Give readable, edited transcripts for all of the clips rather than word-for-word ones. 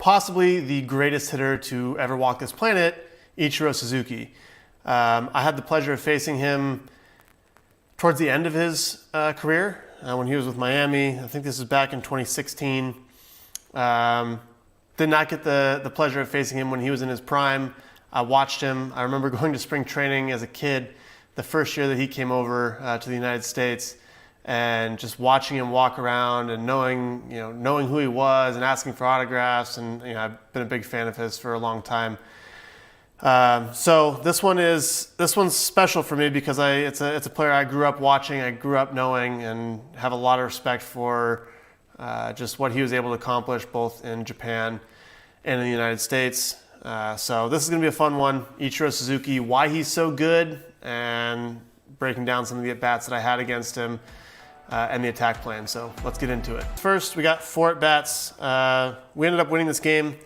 possibly the greatest hitter to ever walk this planet, Ichiro Suzuki. I had the pleasure of facing him towards the end of his career when he was with Miami. I think this is back in 2016. Did not get the pleasure of facing him when he was in his prime. I watched him. I remember going to spring training as a kid, the first year that he came over to the United States, and just watching him walk around and knowing who he was and asking for autographs. And I've been a big fan of his for a long time. So this one's special for me because it's a player I grew up watching, I grew up knowing, and have a lot of respect for just what he was able to accomplish both in Japan and in the United States. So this is going to be a fun one. Ichiro Suzuki, why he's so good, and breaking down some of the at-bats that I had against him and the attack plan. So let's get into it. First, we got 4 at-bats. We ended up winning this game.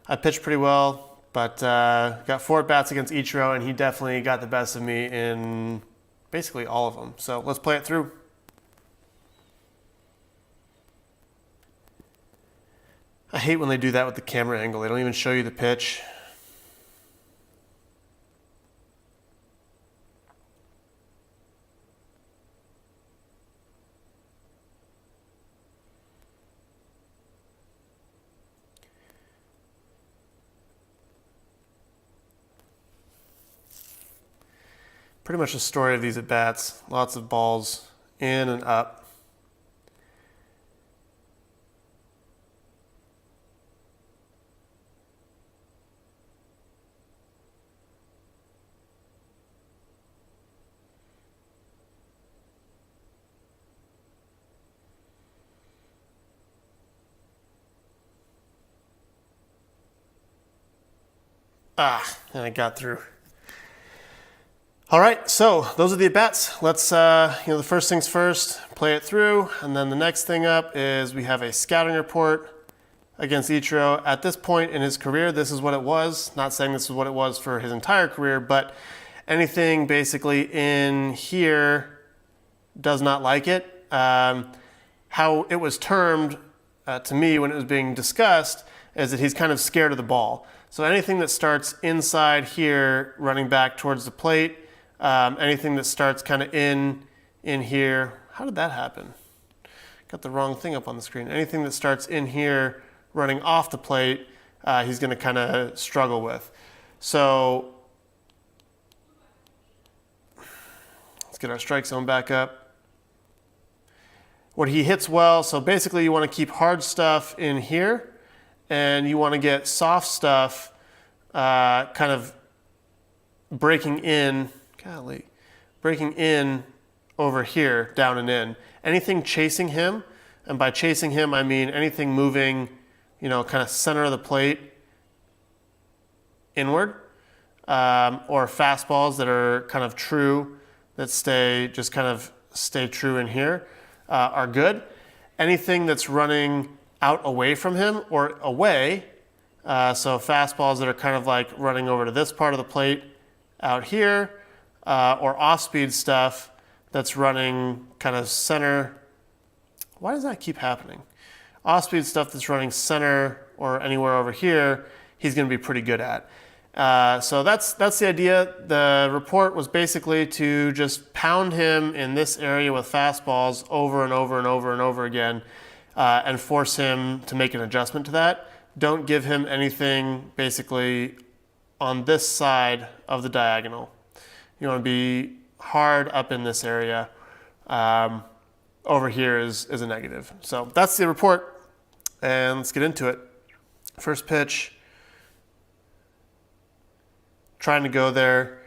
I pitched pretty well, but got 4 at-bats against Ichiro, and he definitely got the best of me in basically all of them. So let's play it through. I hate when they do that with the camera angle. They don't even show you the pitch. Pretty much the story of these at-bats. Lots of balls in and up. And I got through. All right, so those are the at-bats. Let's, the first things first, play it through. And then the next thing up is we have a scouting report against Ichiro. At this point in his career, this is what it was. Not saying this is what it was for his entire career, but anything basically in here does not like it. How it was termed to me when it was being discussed is that he's kind of scared of the ball. So anything that starts inside here, running back towards the plate, anything that starts kind of in here. How did that happen? Got the wrong thing up on the screen. Anything that starts in here, running off the plate, he's going to kind of struggle with. So let's get our strike zone back up. What he hits well, so basically you want to keep hard stuff in here, and you want to get soft stuff kind of breaking in over here, down and in. Anything chasing him, and by chasing him I mean anything moving, kind of center of the plate inward, or fastballs that are kind of true, that stay true in here, are good. Anything that's running out away from him or away, so fastballs that are kind of like running over to this part of the plate out here, or off-speed stuff that's running kind of center. Why does that keep happening? Off-speed stuff that's running center or anywhere over here, he's going to be pretty good at. So that's the idea. The report was basically to just pound him in this area with fastballs over and over and over and over again, and force him to make an adjustment to that. Don't give him anything basically on this side of the diagonal. You want to be hard up in this area. Over here is a negative. So that's the report, and let's get into it. First pitch. Trying to go there.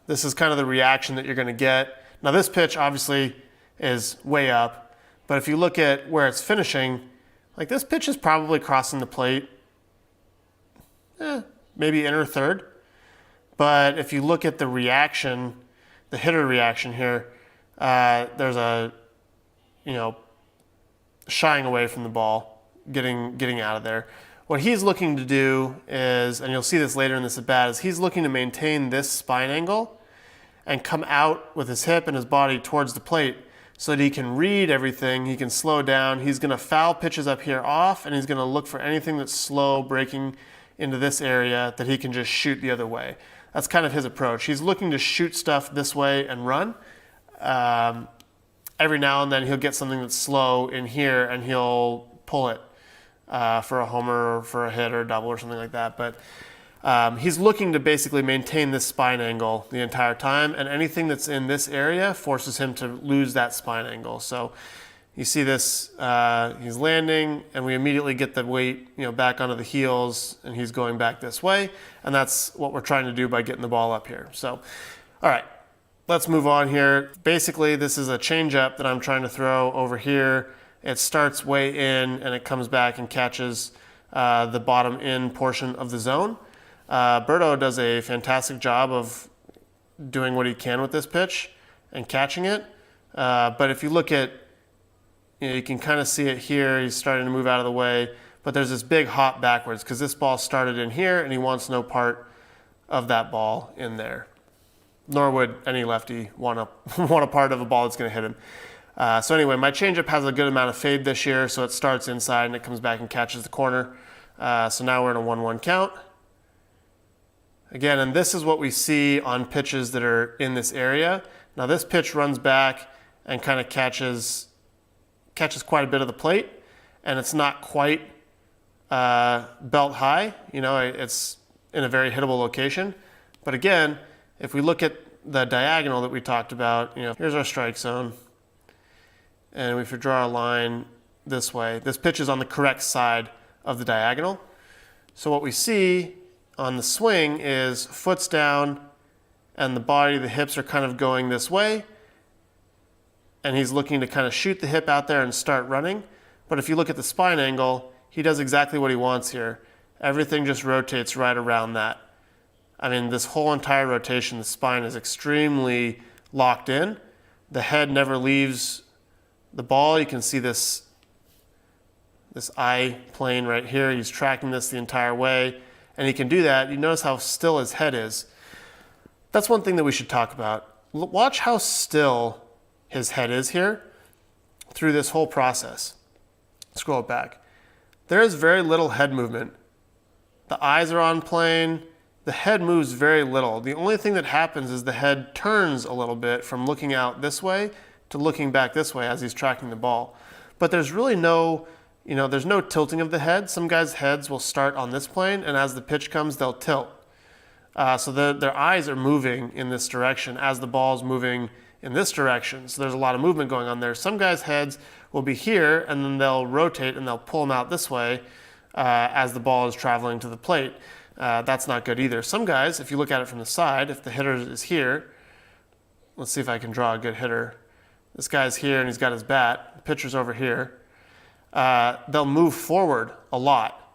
This is kind of the reaction that you're going to get. Now this pitch obviously is way up, but if you look at where it's finishing, like this pitch is probably crossing the plate, maybe inner third. But if you look at the reaction, the hitter reaction here, there's a, shying away from the ball, getting out of there. What he's looking to do is, and you'll see this later in this at-bat, is he's looking to maintain this spine angle and come out with his hip and his body towards the plate so that he can read everything, he can slow down. He's going to foul pitches up here off, and he's going to look for anything that's slow breaking into this area that he can just shoot the other way. That's kind of his approach. He's looking to shoot stuff this way and run. Every now and then he'll get something that's slow in here and he'll pull it for a homer or for a hit or a double or something like that. But he's looking to basically maintain this spine angle the entire time, and anything that's in this area forces him to lose that spine angle. So you see this, he's landing, and we immediately get the weight, back onto the heels, and he's going back this way, and that's what we're trying to do by getting the ball up here. So, all right, let's move on here. Basically, this is a changeup that I'm trying to throw over here. It starts way in, and it comes back and catches the bottom in portion of the zone. Berto does a fantastic job of doing what he can with this pitch and catching it. But if you look at, you can kind of see it here. He's starting to move out of the way, but there's this big hop backwards because this ball started in here and he wants no part of that ball in there. Nor would any lefty want a part of a ball that's going to hit him. So anyway, my changeup has a good amount of fade this year, so it starts inside and it comes back and catches the corner. So now we're in a 1-1 count. Again, and this is what we see on pitches that are in this area. Now this pitch runs back and kind of catches quite a bit of the plate, and it's not quite belt high. It's in a very hittable location. But again, if we look at the diagonal that we talked about, here's our strike zone. And if we draw a line this way, this pitch is on the correct side of the diagonal. So what we see on the swing is foot's down and the body, the hips are kind of going this way. And he's looking to kind of shoot the hip out there and start running. But if you look at the spine angle, he does exactly what he wants here. Everything just rotates right around that. I mean, this whole entire rotation, the spine is extremely locked in. The head never leaves the ball. You can see this eye plane right here. He's tracking this the entire way, and he can do that. You notice how still his head is. That's one thing that we should talk about. Watch how still his head is here through this whole process. Scroll it back. There is very little head movement. The eyes are on plane. The head moves very little. The only thing that happens is the head turns a little bit from looking out this way to looking back this way as he's tracking the ball. But there's really there's no tilting of the head. Some guys' heads will start on this plane, and as the pitch comes, they'll tilt. So their eyes are moving in this direction as the ball's moving in this direction. So there's a lot of movement going on there. Some guys' heads will be here, and then they'll rotate and they'll pull them out this way as the ball is traveling to the plate. That's not good either. Some guys, if you look at it from the side, if the hitter is here, let's see if I can draw a good hitter. This guy's here and he's got his bat. The pitcher's over here. They'll move forward a lot.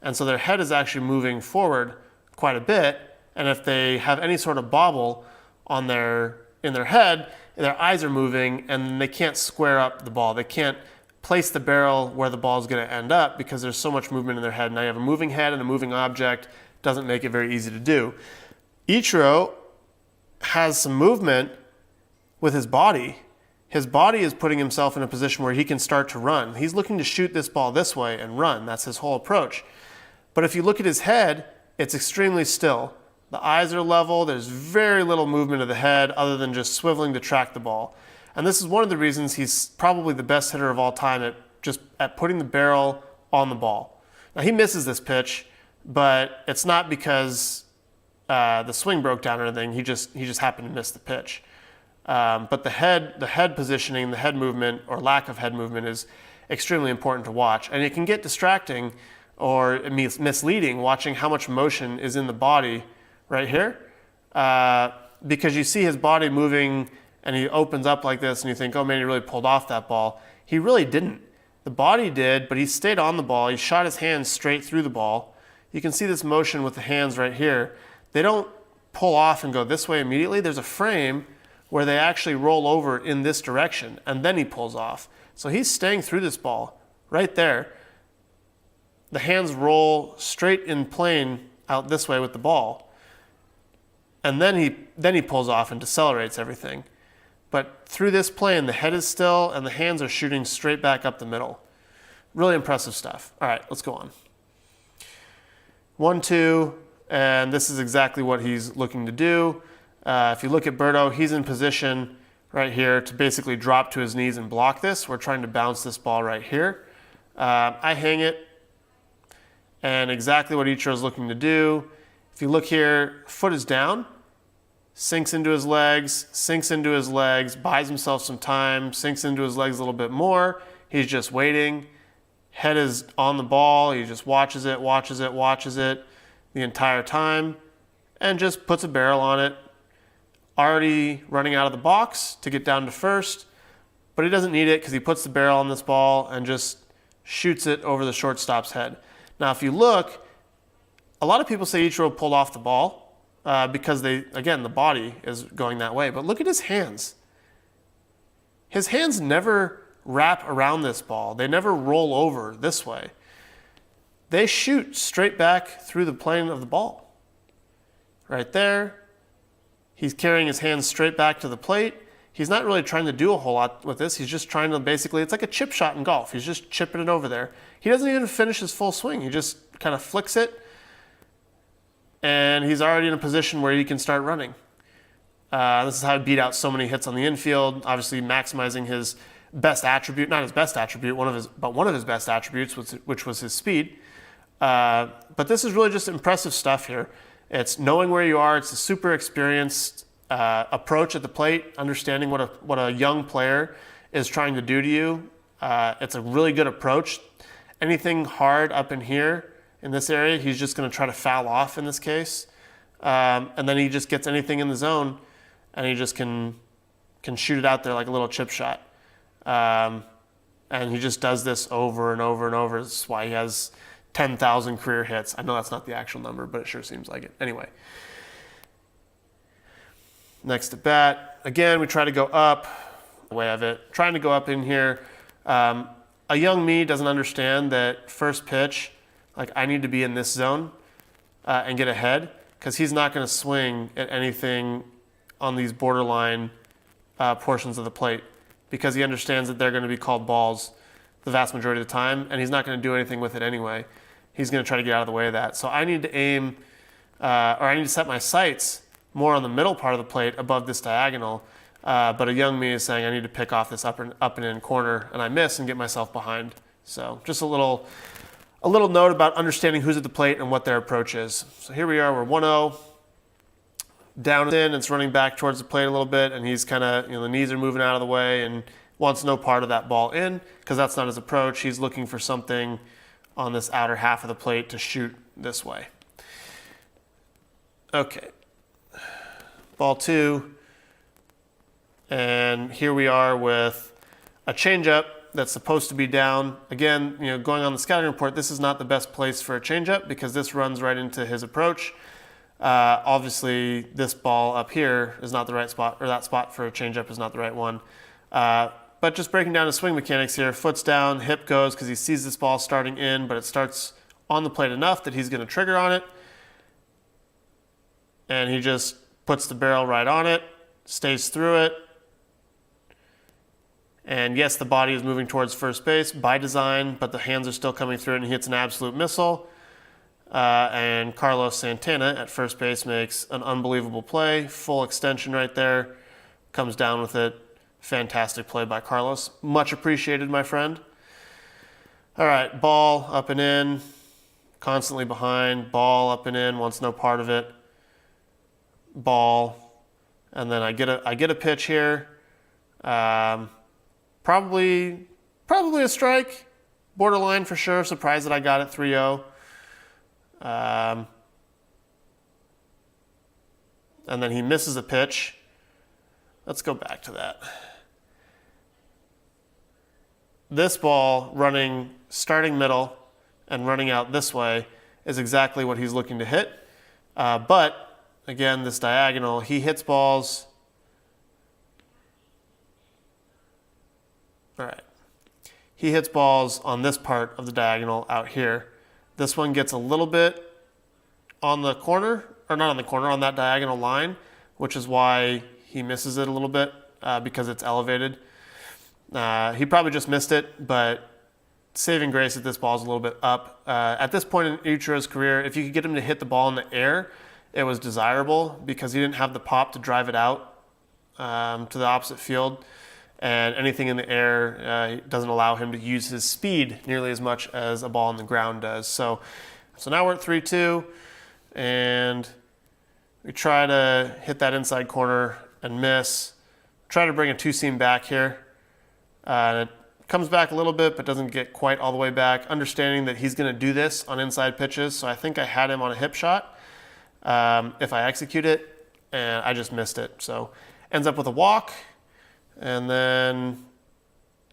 And so their head is actually moving forward quite a bit. And if they have any sort of bobble in their head, their eyes are moving and they can't square up the ball. They can't place the barrel where the ball is going to end up because there's so much movement in their head. Now you have a moving head and a moving object. Doesn't make it very easy to do. Ichiro has some movement with his body. His body is putting himself in a position where he can start to run. He's looking to shoot this ball this way and run. That's his whole approach. But if you look at his head, it's extremely still. The eyes are level. There's very little movement of the head other than just swiveling to track the ball. And this is one of the reasons he's probably the best hitter of all time at putting the barrel on the ball. Now he misses this pitch, but it's not because the swing broke down or anything. He just happened to miss the pitch. But the head positioning, the head movement or lack of head movement is extremely important to watch. And it can get distracting or misleading watching how much motion is in the body right here. Because you see his body moving and he opens up like this and you think, oh man, he really pulled off that ball. He really didn't. The body did, but he stayed on the ball. He shot his hands straight through the ball. You can see this motion with the hands right here. They don't pull off and go this way immediately. There's a frame where they actually roll over in this direction and then he pulls off. So he's staying through this ball right there. The hands roll straight in plane out this way with the ball. And then he pulls off and decelerates everything. But through this plane, the head is still and the hands are shooting straight back up the middle. Really impressive stuff. All right, let's go on. 1-2, and this is exactly what he's looking to do. If you look at Berto, he's in position right here to basically drop to his knees and block this. We're trying to bounce this ball right here. I hang it, and exactly what Ichiro is looking to do. If you look here, foot is down, sinks into his legs, buys himself some time, sinks into his legs a little bit more. He's just waiting. Head is on the ball. He just watches it the entire time and just puts a barrel on it. Already running out of the box to get down to first, but he doesn't need it because he puts the barrel on this ball and just shoots it over the shortstop's head. Now, if you look, a lot of people say Ichiro pulled off the ball because the body is going that way. But look at his hands. His hands never wrap around this ball. They never roll over this way. They shoot straight back through the plane of the ball. Right there. He's carrying his hands straight back to the plate. He's not really trying to do a whole lot with this. He's just trying to basically, it's like a chip shot in golf. He's just chipping it over there. He doesn't even finish his full swing. He just kind of flicks it, and he's already in a position where he can start running. This is how he beat out so many hits on the infield, obviously maximizing his best attribute, not his best attribute, one of his best attributes, which was his speed. But this is really just impressive stuff here. It's knowing where you are. It's a super experienced approach at the plate, understanding what a young player is trying to do to you. It's a really good approach. Anything hard up in here in this area, he's just going to try to foul off in this case. And then he just gets anything in the zone, and he just can shoot it out there like a little chip shot. And he just does this over and over and over. That's why he has 10,000 career hits. I know that's not the actual number, but it sure seems like it. Anyway, next at bat. Again, we try to go up. The way of it, trying to go up in here. A young me doesn't understand that first pitch, like I need to be in this zone and get ahead, because he's not going to swing at anything on these borderline portions of the plate, because he understands that they're going to be called balls the vast majority of the time, and he's not going to do anything with it anyway. He's going to try to get out of the way of that. So I need to aim, or I need to set my sights more on the middle part of the plate above this diagonal. But a young me is saying I need to pick off this up and in corner, and I miss and get myself behind. So just a little note about understanding who's at the plate and what their approach is. So here we are, we're 1-0. Down in, it's running back towards the plate a little bit, and he's kind of, the knees are moving out of the way and wants no part of that ball in, because that's not his approach. He's looking for something on this outer half of the plate to shoot this way. Okay. Ball 2. And here we are with a changeup that's supposed to be down. Again, going on the scouting report, this is not the best place for a changeup because this runs right into his approach. Obviously, this ball up here is not the right spot, or that spot for a changeup is not the right one. But just breaking down his swing mechanics here, foot's down, hip goes because he sees this ball starting in, but it starts on the plate enough that he's going to trigger on it. And he just puts the barrel right on it, stays through it. And yes, the body is moving towards first base by design, but the hands are still coming through it, and he hits an absolute missile. And Carlos Santana at first base makes an unbelievable play, full extension right there, comes down with it. Fantastic play by Carlos. Much appreciated, my friend. All right, ball up and in, constantly behind, ball up and in, wants no part of it. Ball, and then I get a pitch here. Probably a strike, borderline for sure. Surprised that I got it 3-0. And then he misses a pitch. Let's go back to that. This ball starting middle and running out this way is exactly what he's looking to hit. But again, this diagonal, he hits balls. All right. He hits balls on this part of the diagonal out here. This one gets a little bit on the corner, or not on the corner, on that diagonal line, which is why he misses it a little bit. because it's elevated. He probably just missed it, but saving grace that this ball is a little bit up. At this point in Ichiro's career, if you could get him to hit the ball in the air, it was desirable because he didn't have the pop to drive it out to the opposite field. And anything in the air doesn't allow him to use his speed nearly as much as a ball on the ground does. So now we're at 3-2, and we try to hit that inside corner and miss. Try to bring a two-seam back here. And it comes back a little bit, but doesn't get quite all the way back, understanding that he's going to do this on inside pitches. So I think I had him on a hip shot if I execute it, and I just missed it. So ends up with a walk. And then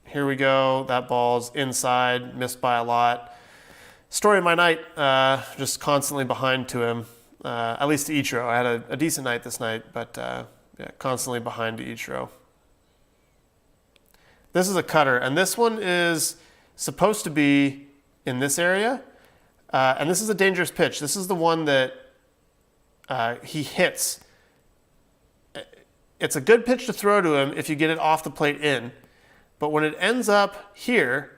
here we go. That ball's inside, missed by a lot. Story of my night, just constantly behind to him, at least to Ichiro. I had a decent night this night, but constantly behind to Ichiro. This is a cutter, and this one is supposed to be in this area. And this is a dangerous pitch. This is the one that he hits. It's a good pitch to throw to him if you get it off the plate in. But when it ends up here,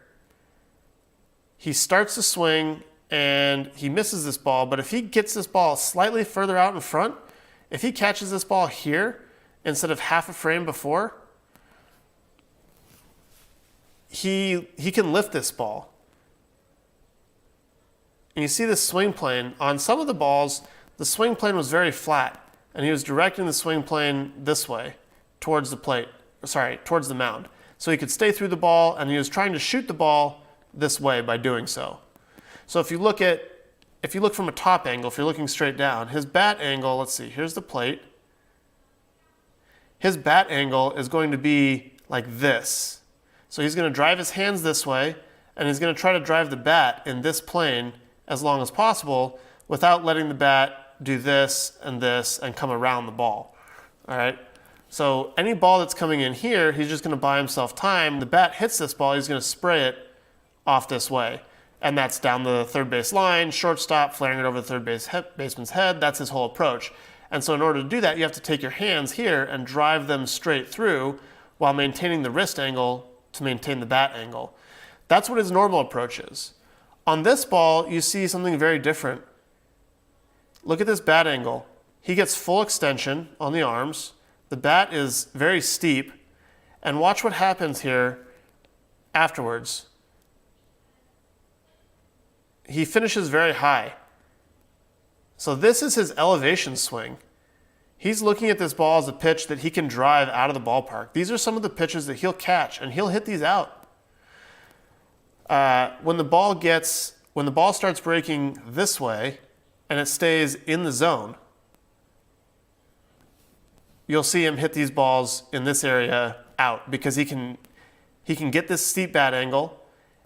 he starts to swing and he misses this ball. But if he gets this ball slightly further out in front, if he catches this ball here instead of half a frame before, he can lift this ball. And you see this swing plane. On some of the balls, the swing plane was very flat. And he was directing the swing plane this way, towards the mound. So he could stay through the ball, and he was trying to shoot the ball this way by doing so. So if you look from a top angle, if you're looking straight down, his bat angle, let's see, here's the plate. His bat angle is going to be like this. So he's going to drive his hands this way, and he's going to try to drive the bat in this plane as long as possible without letting the bat do this and come around the ball. All right. So any ball that's coming in here, he's just going to buy himself time. The bat hits this ball, he's going to spray it off this way. And that's down the third base line, shortstop, flaring it over the third baseman's head. That's his whole approach. And so in order to do that, you have to take your hands here and drive them straight through while maintaining the wrist angle to maintain the bat angle. That's what his normal approach is. On this ball, you see something very different. Look at this bat angle. He gets full extension on the arms. The bat is very steep. And watch what happens here afterwards. He finishes very high. So this is his elevation swing. He's looking at this ball as a pitch that he can drive out of the ballpark. These are some of the pitches that he'll catch, and he'll hit these out. When the ball starts breaking this way, and it stays in the zone, you'll see him hit these balls in this area out because he can get this steep bat angle,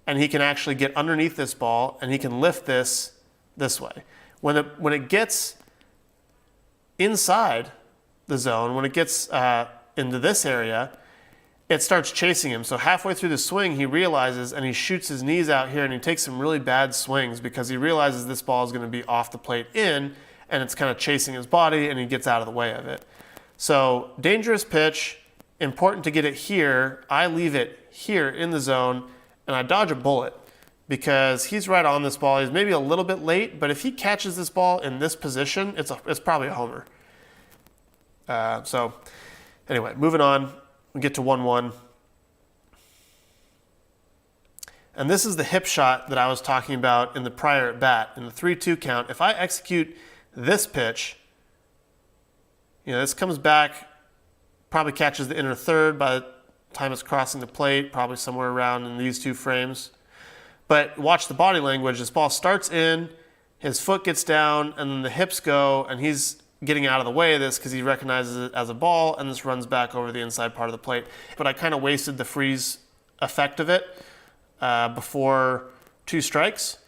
and he can actually get underneath this ball, and he can lift this way. When it gets inside the zone, when it gets into this area, it starts chasing him. So halfway through the swing, he realizes, and he shoots his knees out here, and he takes some really bad swings because he realizes this ball is going to be off the plate in, and it's kind of chasing his body, and he gets out of the way of it. So dangerous pitch, important to get it here. I leave it here in the zone, and I dodge a bullet because he's right on this ball. He's maybe a little bit late, but if he catches this ball in this position, it's probably a homer. So anyway, moving on. We get to 1-1. And this is the hip shot that I was talking about in the prior at bat, in the 3-2 count. If I execute this pitch, this comes back, probably catches the inner third by the time it's crossing the plate, probably somewhere around in these two frames. But watch the body language. This ball starts in, his foot gets down, and then the hips go, and he's getting out of the way of this because he recognizes it as a ball, and this runs back over the inside part of the plate. But I kind of wasted the freeze effect of it before 2 strikes.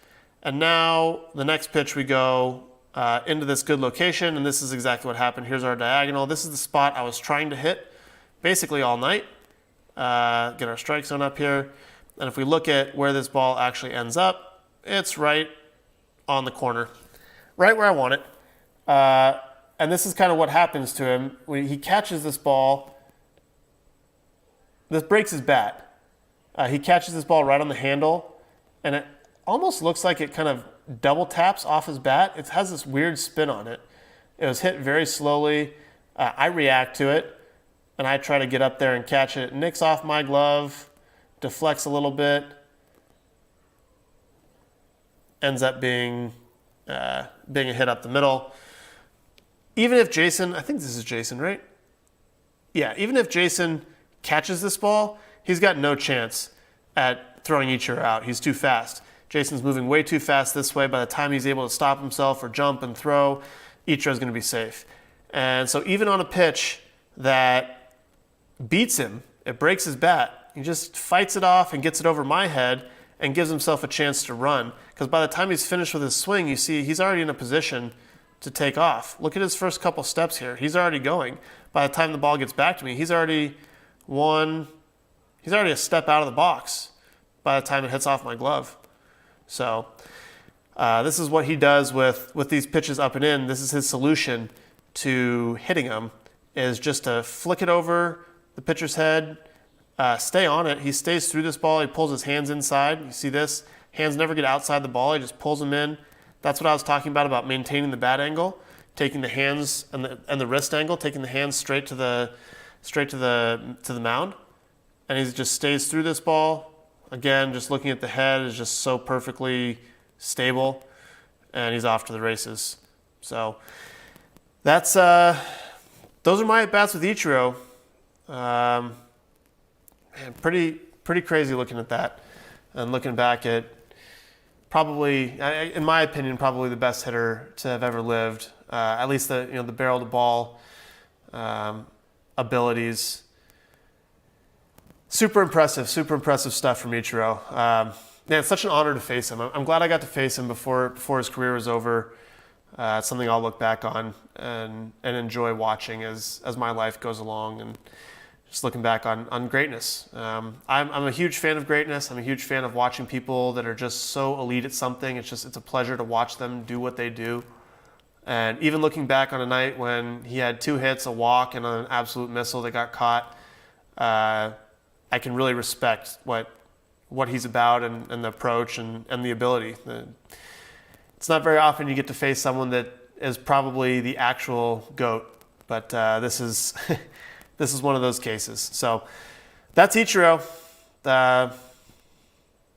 And now the next pitch we go into this good location, and this is exactly what happened. Here's our diagonal. This is the spot I was trying to hit basically all night. Get our strike zone up here. And if we look at where this ball actually ends up, it's right on the corner, right where I want it. And this is kind of what happens to him. When he catches this ball this breaks his bat. He catches this ball right on the handle, and it almost looks like it kind of double taps off his bat. It has this weird spin on it. It was hit very slowly. I react to it, and I try to get up there and catch it. It nicks off my glove, deflects a little bit, ends up being a hit up the middle. Even if Jason, I think this is Jason, right? Yeah, even if Jason catches this ball, he's got no chance at throwing Ichiro out. He's too fast. Jason's moving way too fast this way. By the time he's able to stop himself or jump and throw, Ichiro's going to be safe. And so even on a pitch that beats him, it breaks his bat, he just fights it off and gets it over my head and gives himself a chance to run. Because by the time he's finished with his swing, you see he's already in a position to take off. Look at his first couple steps here. He's already going. By the time the ball gets back to me, he's already a step out of the box by the time it hits off my glove. So this is what he does with these pitches up and in. This is his solution to hitting them, is just to flick it over the pitcher's head, stay on it. He stays through this ball. He pulls his hands inside. You see this? Hands never get outside the ball. He just pulls them in. That's what I was talking about maintaining the bat angle, taking the hands and the wrist angle, taking the hands straight to the mound. And he just stays through this ball. Again, just looking at the head is just so perfectly stable, and he's off to the races. So that's those are my at-bats with Ichiro. Man, pretty crazy looking at that, and looking back at probably, in my opinion, probably the best hitter to have ever lived. At least the barrel to ball abilities. Super impressive stuff from Ichiro. Man, it's such an honor to face him. I'm glad I got to face him before his career was over. It's something I'll look back on and enjoy watching as my life goes along, and just looking back on greatness. I'm a huge fan of greatness. I'm a huge fan of watching people that are just so elite at something. It's a pleasure to watch them do what they do. And even looking back on a night when he had 2 hits, a walk, and an absolute missile that got caught, I can really respect what he's about and the approach and the ability. It's not very often you get to face someone that is probably the actual GOAT, but this is this is one of those cases. So that's Ichiro.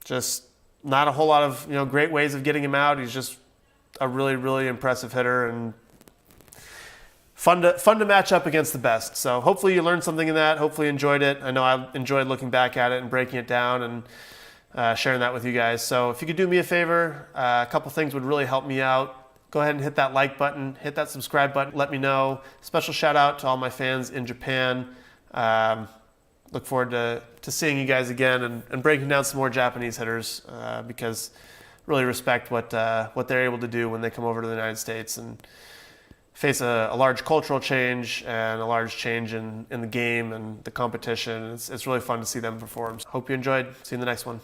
Just not a whole lot of great ways of getting him out. He's just a really, really impressive hitter, and fun to match up against the best. So hopefully you learned something in that. Hopefully you enjoyed it. I know I enjoyed looking back at it and breaking it down and sharing that with you guys. So if you could do me a favor, a couple things would really help me out. Go ahead and hit that like button, hit that subscribe button, let me know. Special shout out to all my fans in Japan. Look forward to seeing you guys again and breaking down some more Japanese hitters because really respect what they're able to do when they come over to the United States and face a large cultural change and a large change in the game and the competition. It's really fun to see them perform. Hope you enjoyed. See you in the next one.